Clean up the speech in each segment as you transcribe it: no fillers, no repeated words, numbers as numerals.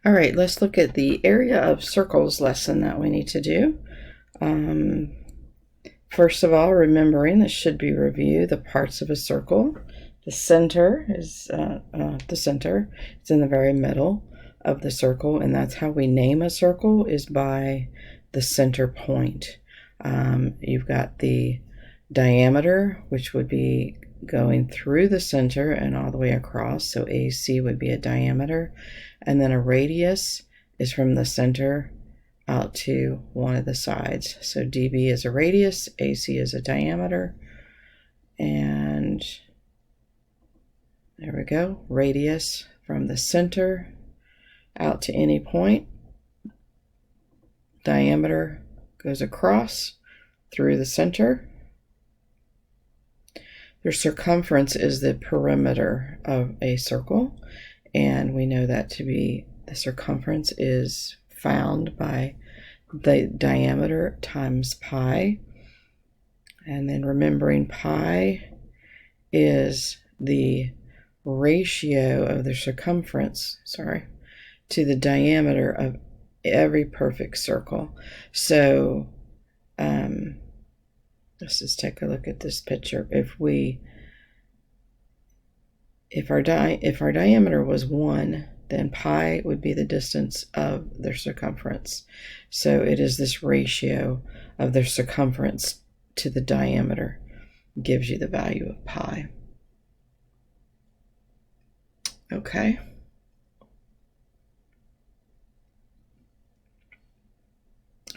All right, let's look at the area of circles lesson that we need to do. First of all, remembering this should be review the parts of a circle. The center is the center. It's in the very middle of the circle, and that's how we name a circle, is by the center point. You've got the diameter, which would be going through the center and all the way across, so AC would be a diameter, and then a radius is from the center out to one of the sides. So dB is a radius, AC is a diameter, and there we go, radius from the center out to any point, diameter goes across through the center. The circumference is the perimeter of a circle, and we know that to be the circumference is found by the diameter times pi. And then remembering pi is the ratio of the circumference, to the diameter of every perfect circle. So let's just take a look at this picture. If our diameter was 1, then pi would be the distance of their circumference. So it is this ratio of their circumference to the diameter gives you the value of pi. Okay.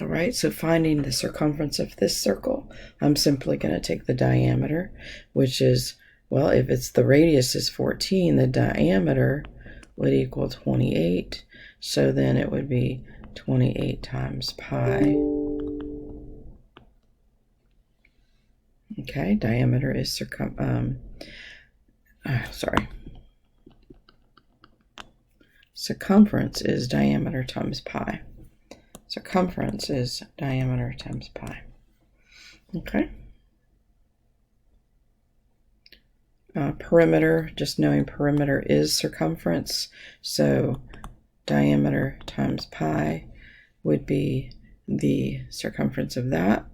All right, so finding the circumference of this circle, I'm simply going to take the diameter, which is, well, if it's the radius is 14, the diameter would equal 28. So then it would be 28 times pi. Okay, diameter is circumference is diameter times pi. Circumference is diameter times pi. Okay. Perimeter, just knowing perimeter is circumference, so diameter times pi would be the circumference of that.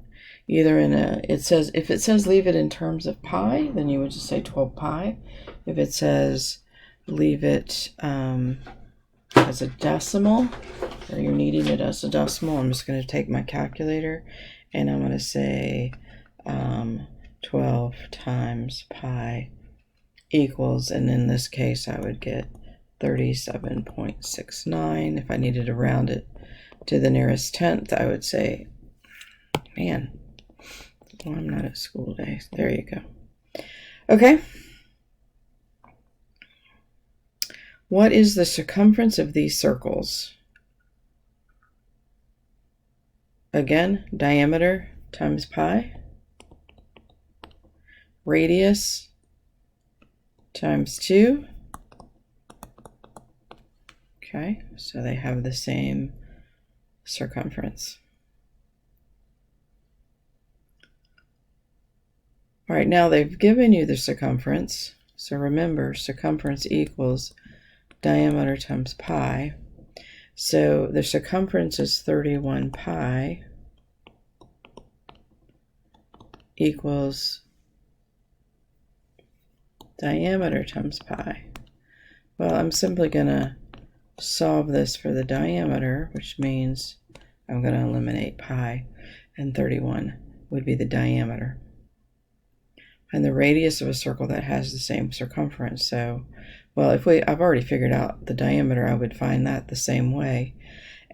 Either in if it says leave it in terms of pi, then you would just say 12 pi. If it says leave it as a decimal, or you're needing it as a decimal, I'm just going to take my calculator and I'm going to say 12 times pi equals, and in this case I would get 37.69. If I needed to round it to the nearest tenth, I would say, man, well, I'm not at school today. There you go. Okay. What is the circumference of these circles? Again, diameter times pi, radius times 2. Okay, so they have the same circumference. All right, now they've given you the circumference. So remember, circumference equals diameter times pi. So the circumference is 31 pi equals diameter times pi. Well, I'm simply going to solve this for the diameter, which means I'm going to eliminate pi, and 31 would be the diameter. And the radius of a circle that has the same circumference. So, well, I've already figured out the diameter, I would find that the same way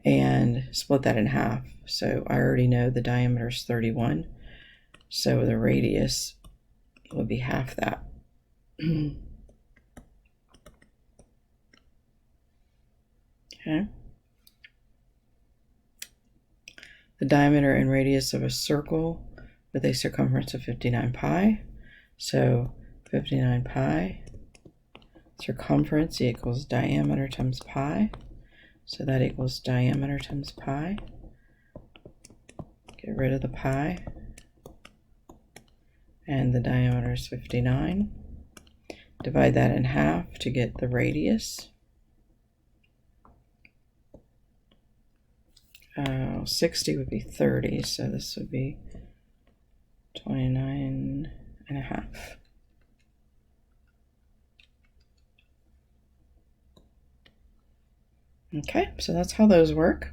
and split that in half. So I already know the diameter is 31. So the radius would be half that. Okay. The diameter and radius of a circle with a circumference of 59 pi. So 59 pi, circumference equals diameter times pi. So that equals diameter times pi. Get rid of the pi. And the diameter is 59. Divide that in half to get the radius. 60 would be 30, so this would be 29 and a half. Okay, so that's how those work.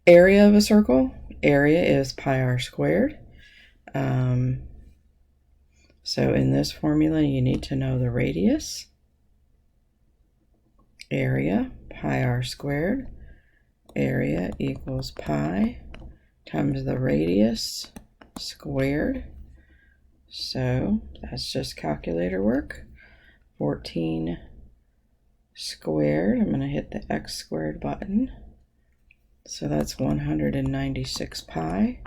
Area of a circle. Area is pi r squared. So in this formula, you need to know the radius. Area, pi r squared. Area equals pi times the radius squared. So that's just calculator work. 14 squared. I'm going to hit the x squared button. So that's 196 pi.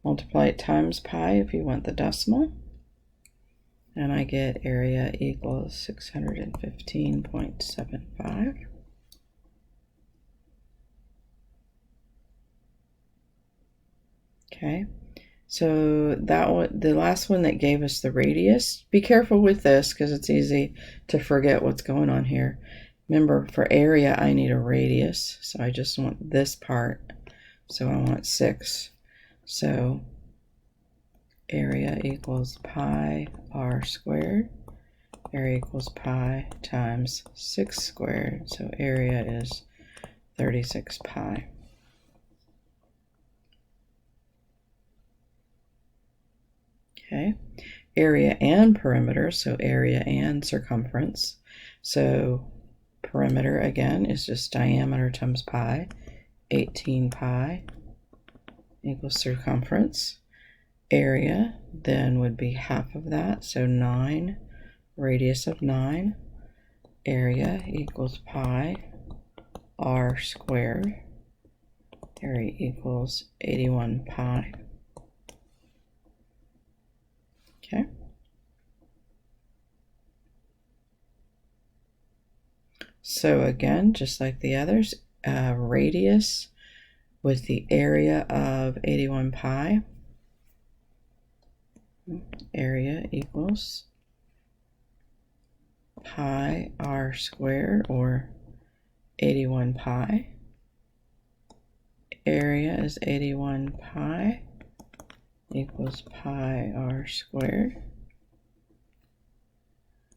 Multiply it times pi if you want the decimal. And I get area equals 615.75. Okay, so that one, the last one that gave us the radius, be careful with this because it's easy to forget what's going on here. Remember, for area, I need a radius, so I just want this part. So I want 6. So area equals pi r squared. Area equals pi times 6 squared. So area is 36 pi. Okay, area and perimeter, so area and circumference. So perimeter again is just diameter times pi. 18 pi equals circumference. Area then would be half of that, so 9, radius of 9. Area equals pi r squared. Area equals 81 pi. Okay. So again, just like the others, radius with the area of 81 pi. Area equals pi r squared, or 81 pi. Area is 81 pi equals pi r squared.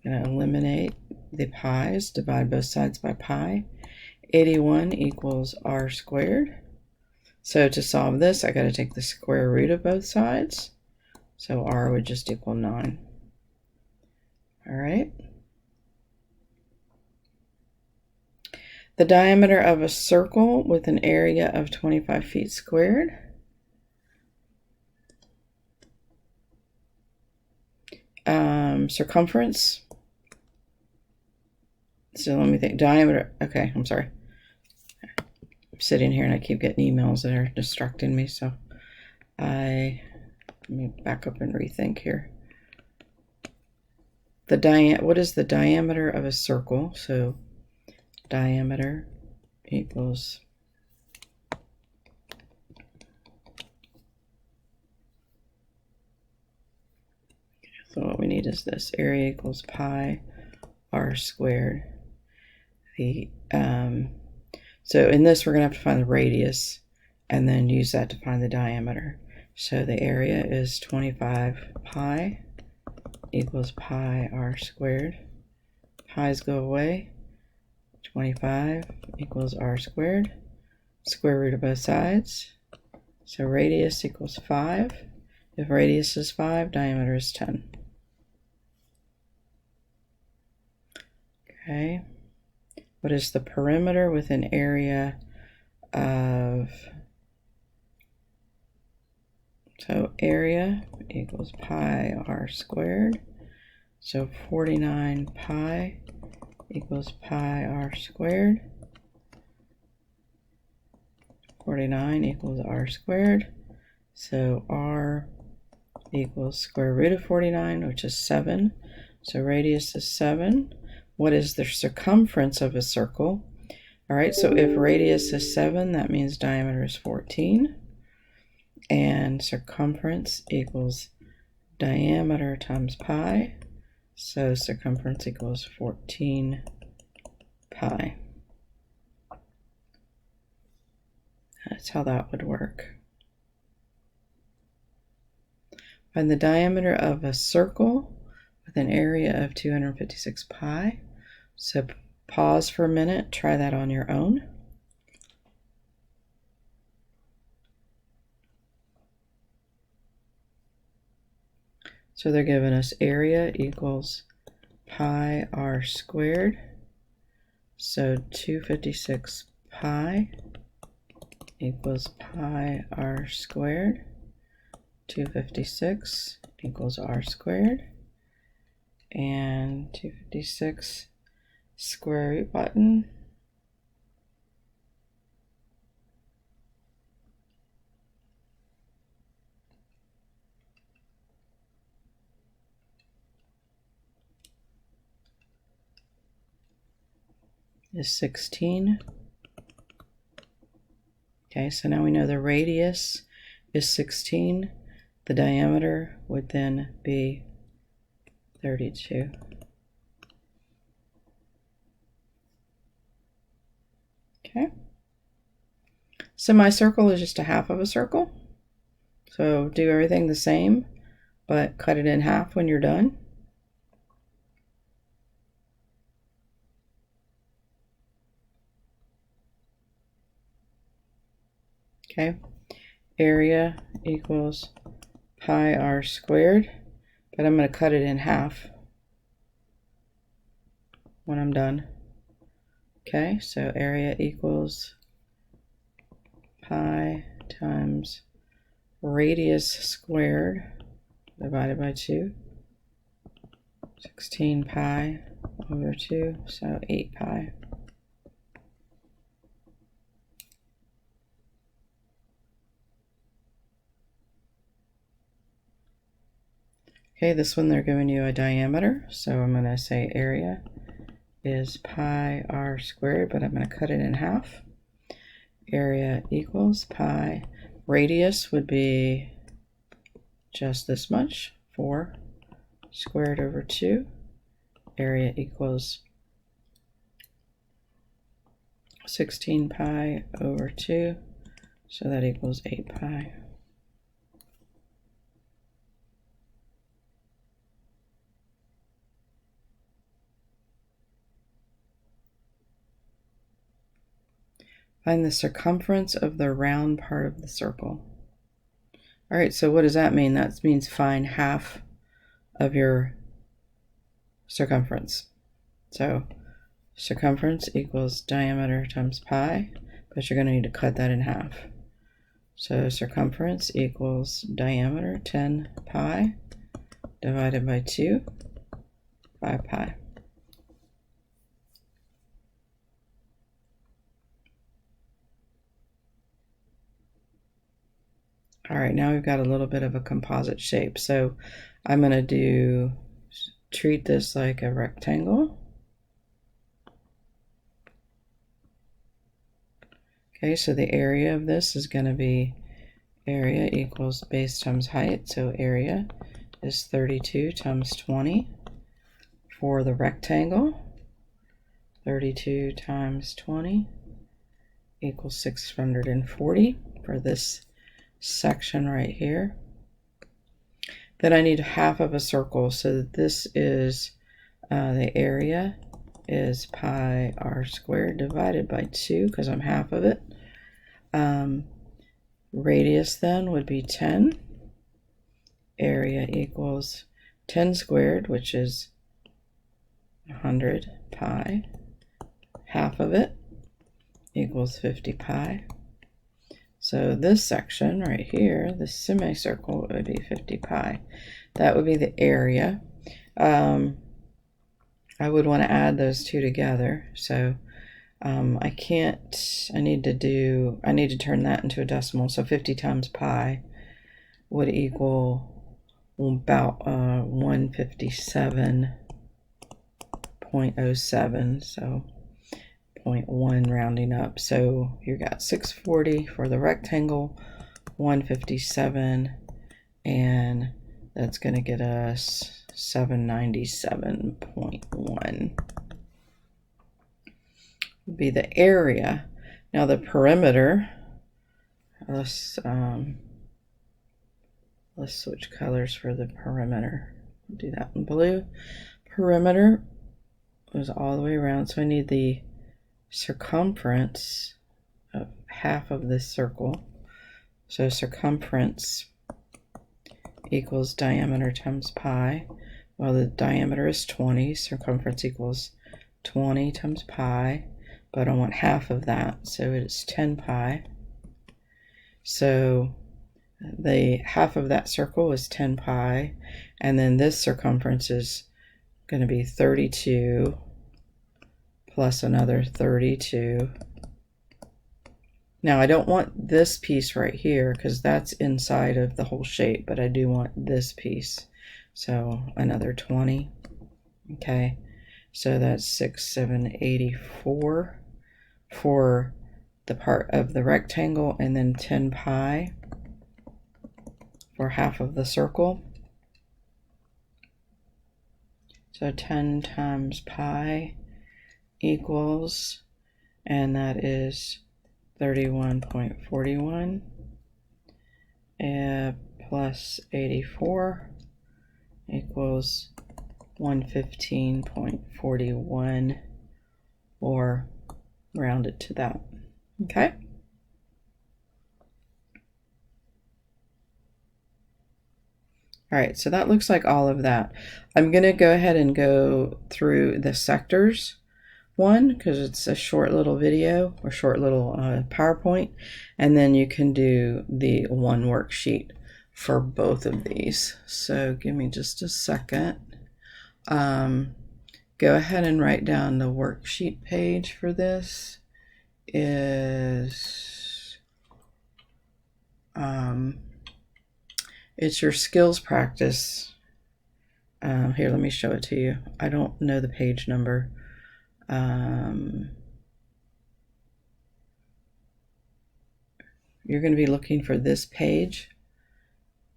I'm going to eliminate the pi's, divide both sides by pi. 81 equals r squared. So to solve this, I got to take the square root of both sides. So r would just equal 9. All right. The diameter of a circle with an area of 25 feet squared. Circumference. So let me think. Diameter. Okay, I'm sorry. I'm sitting here and I keep getting emails that are distracting me. So let me back up and rethink here. What is the diameter of a circle? So diameter equals so what we need is this. Area equals pi r squared. So in this we're going to have to find the radius and then use that to find the diameter. So the area is 25 pi equals pi r squared. Pi's go away. 25 equals r squared. Square root of both sides. So radius equals 5. If radius is 5, diameter is 10. Okay. What is the perimeter with an area of, so area equals pi r squared. So 49 pi equals pi r squared. 49 equals r squared. So r equals square root of 49, which is 7. So radius is 7. What is the circumference of a circle? All right, so if radius is 7, that means diameter is 14. And circumference equals diameter times pi. So circumference equals 14 pi. That's how that would work. Find the diameter of a circle with an area of 256 pi. So pause for a minute, try that on your own. So they're giving us area equals pi r squared. So 256 pi equals pi r squared. 256 equals r squared. And 256 square root button is 16. Okay, so now we know the radius is 16. The diameter would then be 32. Okay. So my circle is just a half of a circle. So do everything the same, but cut it in half when you're done. Okay, area equals pi r squared, but I'm going to cut it in half when I'm done. Okay, so area equals pi times radius squared divided by 2. 16 pi over 2, so 8 pi. Okay, this one they're giving you a diameter, so I'm going to say area is pi r squared, but I'm going to cut it in half. Area equals pi. Radius would be just this much, 4 squared over 2. Area equals 16 pi over 2, so that equals 8 pi. Find the circumference of the round part of the circle. All right, so what does that mean? That means find half of your circumference. So circumference equals diameter times pi, but you're going to need to cut that in half. So circumference equals diameter 10 pi divided by 2, 5 pi. All right, now we've got a little bit of a composite shape. So I'm going to treat this like a rectangle. Okay, so the area of this is going to be area equals base times height. So area is 32 times 20 for the rectangle. 32 times 20 equals 640 for this section right here. Then I need half of a circle, so this is the area is pi r squared divided by 2 because I'm half of it. Radius then would be 10. Area equals 10 squared, which is 100 pi. Half of it equals 50 pi. So this section right here, the semicircle, would be 50 pi. That would be the area. I would want to add those two together. So I need to turn that into a decimal. So 50 times pi would equal about 157.07. So 0.1 rounding up. So you got 640 for the rectangle, 157, and that's going to get us 797.1 would be the area. Now the perimeter let's switch colors for the perimeter. Do that in blue. Perimeter goes all the way around, so I need the circumference of half of this circle. So circumference equals diameter times pi. Well, the diameter is 20, circumference equals 20 times pi, but I want half of that, so it's 10 pi. So the half of that circle is 10 pi, and then this circumference is going to be 32 plus another 32. Now I don't want this piece right here because that's inside of the whole shape, but I do want this piece. So another 20. Okay, so that's 6, 7, 84 for the part of the rectangle, and then 10 pi for half of the circle. So 10 times pi equals, and that is 31.41 plus 84 equals 115.41, or round it to that. Okay. All right, so that looks like all of that. I'm going to go ahead and go through the sectors one because it's a short little video or short little PowerPoint, and then you can do the one worksheet for both of these. So give me just a second. Go ahead and write down the worksheet page for this is it's your skills practice. Here, let me show it to you. I don't know the page number. You're going to be looking for this page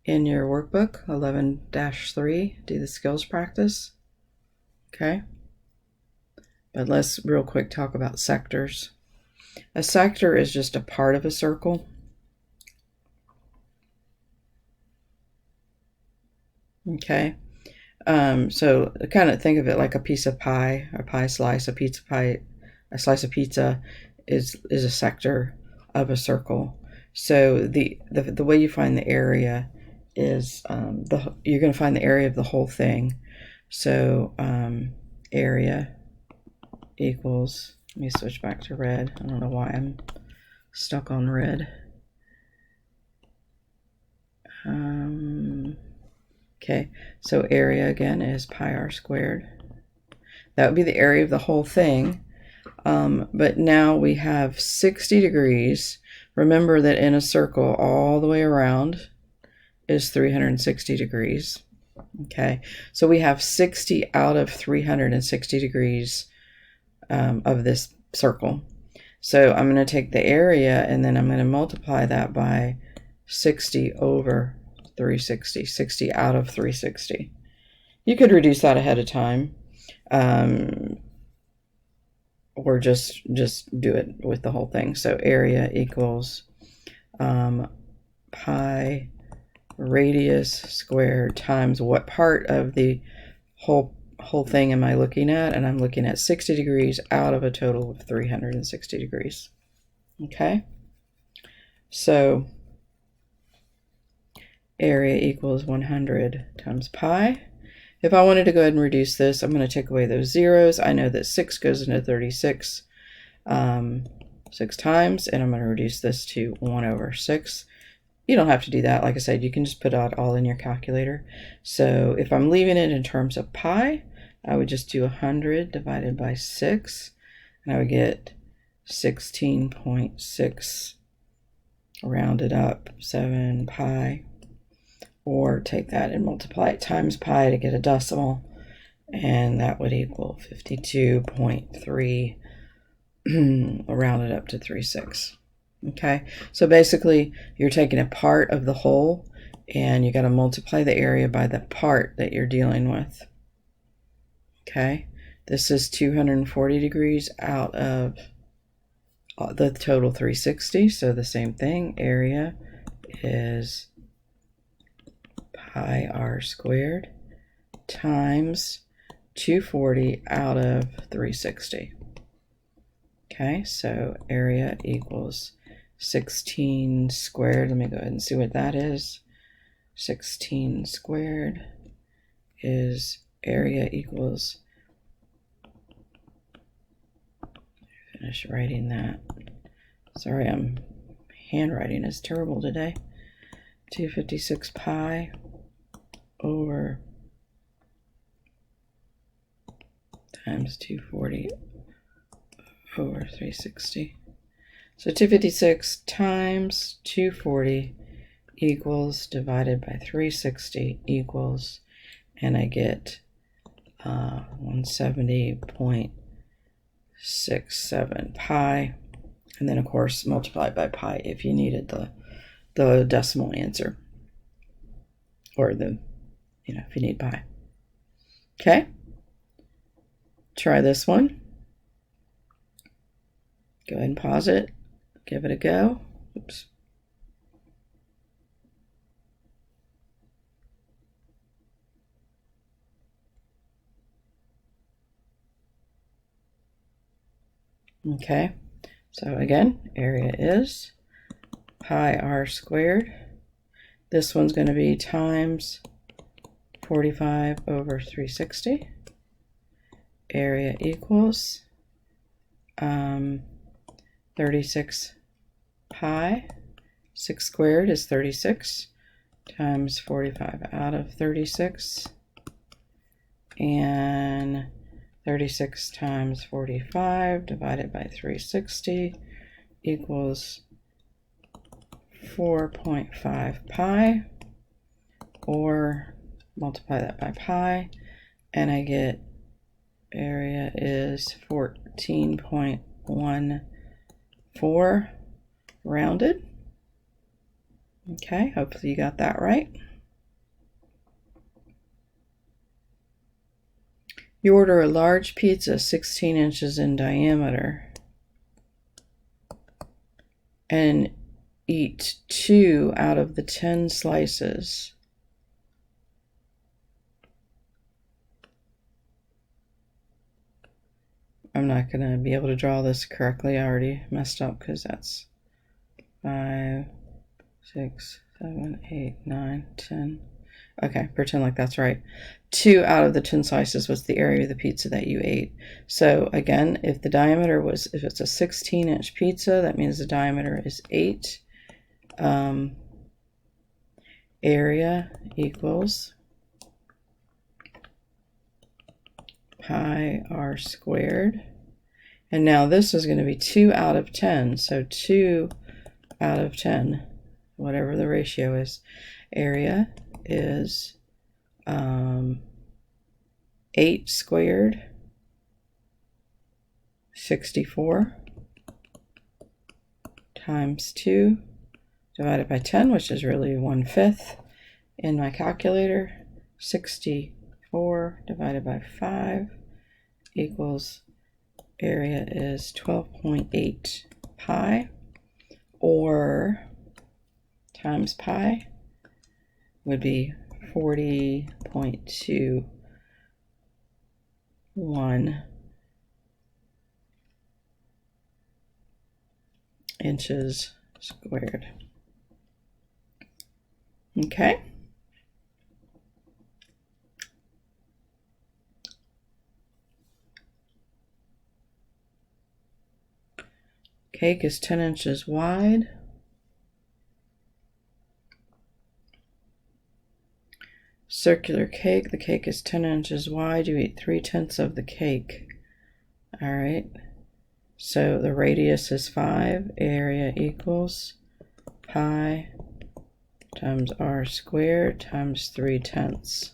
in your workbook, 11-3, do the skills practice. Okay. But let's real quick talk about sectors. A sector is just a part of a circle. Okay. So kind of think of it like a piece of pie, or pie slice. A pizza pie, a slice of pizza is a sector of a circle. So the way you find the area is you're going to find the area of the whole thing. So area equals, let me switch back to red. I don't know why I'm stuck on red. Okay, so area again is pi r squared. That would be the area of the whole thing. But now we have 60 degrees. Remember that in a circle all the way around is 360 degrees. Okay, so we have 60 out of 360 degrees of this circle. So I'm going to take the area and then I'm going to multiply that by 60 over 360, 60 out of 360. You could reduce that ahead of time, or just do it with the whole thing. So area equals pi radius squared times what part of the whole thing am I looking at? And I'm looking at 60 degrees out of a total of 360 degrees. Okay, so area equals 100 times pi. If I wanted to go ahead and reduce this, I'm going to take away those zeros. I know that 6 goes into 36 6 times, and I'm going to reduce this to 1 over 6. You don't have to do that. Like I said, you can just put it all in your calculator. So if I'm leaving it in terms of pi, I would just do 100 divided by 6, and I would get 16.6 rounded up 7 pi. Or take that and multiply it times pi to get a decimal, and that would equal 52.3 rounded up to 36. Okay, so basically you're taking a part of the whole and you got to multiply the area by the part that you're dealing with. Okay, this is 240 degrees out of the total 360, so the same thing. Area is pi r squared times 240 out of 360. Okay, so area equals 16 squared. Let me go ahead and see what that is. 16 squared is area equals, finish writing that. Sorry, handwriting is terrible today. 256 pi over times 240 over 360. So 256 times 240 equals, divided by 360 equals, and I get 170.67 pi, and then of course multiply by pi if you needed the decimal answer, or if you need pi. Okay, try this one. Go ahead and pause it, give it a go. Oops. Okay, so again, area is pi r squared. This one's going to be times 45 over 360. Area equals 36 pi. 6 squared is 36 times 45 out of 36. And 36 times 45 divided by 360 equals 4.5 pi, or multiply that by pi, and I get area is 14.14 rounded. Okay, hopefully you got that right. You order a large pizza 16 inches in diameter and eat 2 out of the 10 slices. I'm not going to be able to draw this correctly. I already messed up because that's 5, 6, 7, 8, 9, 10. Okay, pretend like that's right. 2 out of the 10 slices was the area of the pizza that you ate. So again, if the diameter was, if it's a 16-inch pizza, that means the diameter is 8. Area equals pi r squared. And now this is going to be 2 out of 10. So 2 out of 10, whatever the ratio is. Area is 8 squared, 64, times 2 divided by 10, which is really 1/5 in my calculator. 64 divided by 5 equals, area is 12.8 pi, or times pi would be 40.21 inches squared. Okay. Cake is 10 inches wide. Circular cake. The cake is 10 inches wide. You eat 3/10 of the cake. All right. So the radius is 5. Area equals pi times r squared times 3/10.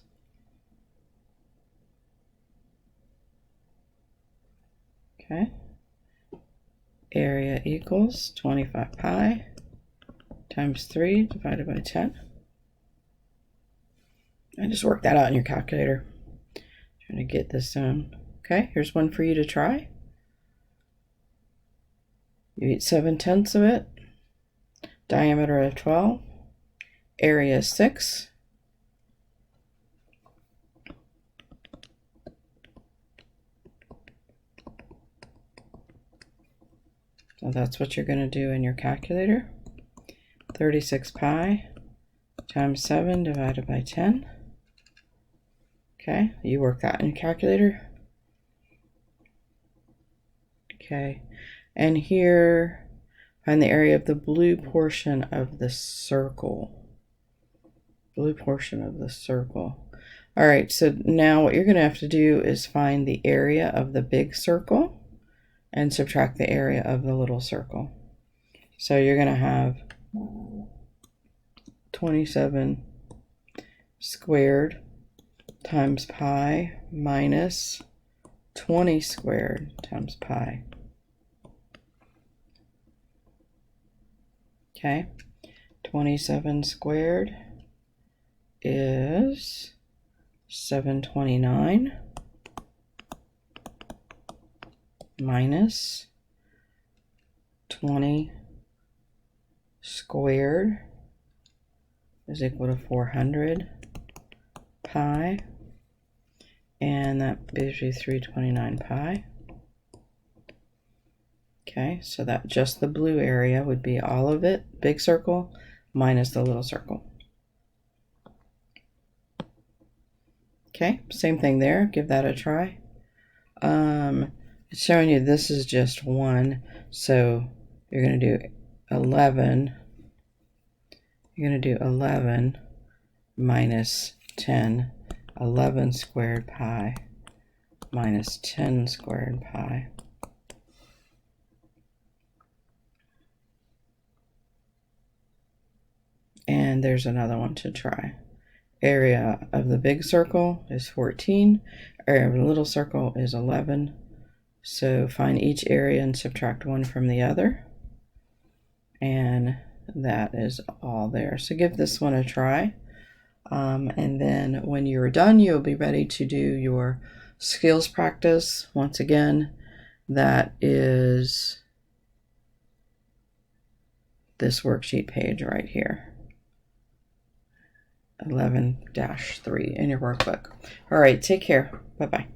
Okay. Area equals 25 pi times 3 divided by 10. And just work that out in your calculator. Trying to get this done. Okay, here's one for you to try. You eat 7/10 of it. Diameter of 12. Area 6. So that's what you're going to do in your calculator. 36 pi times 7 divided by 10. Okay, you work that in your calculator. Okay, and here, find the area of the blue portion of the circle. Blue portion of the circle. All right, so now what you're going to have to do is find the area of the big circle and subtract the area of the little circle. So you're going to have 27 squared times pi minus 20 squared times pi. Okay, 27 squared is 729 minus 20 squared is equal to 400 pi, and that gives you 329 pi. Okay, so that just the blue area would be all of it, big circle, minus the little circle. Okay, same thing there, give that a try. It's showing you this is just 1, so you're going to do 11. You're going to do 11 minus 10, 11 squared pi minus 10 squared pi. And there's another one to try. Area of the big circle is 14. Area of the little circle is 11. So find each area and subtract one from the other. And that is all there. So give this one a try. And then when you're done, you'll be ready to do your skills practice. Once again, that is this worksheet page right here. 11-3 in your workbook. All right, take care. Bye-bye.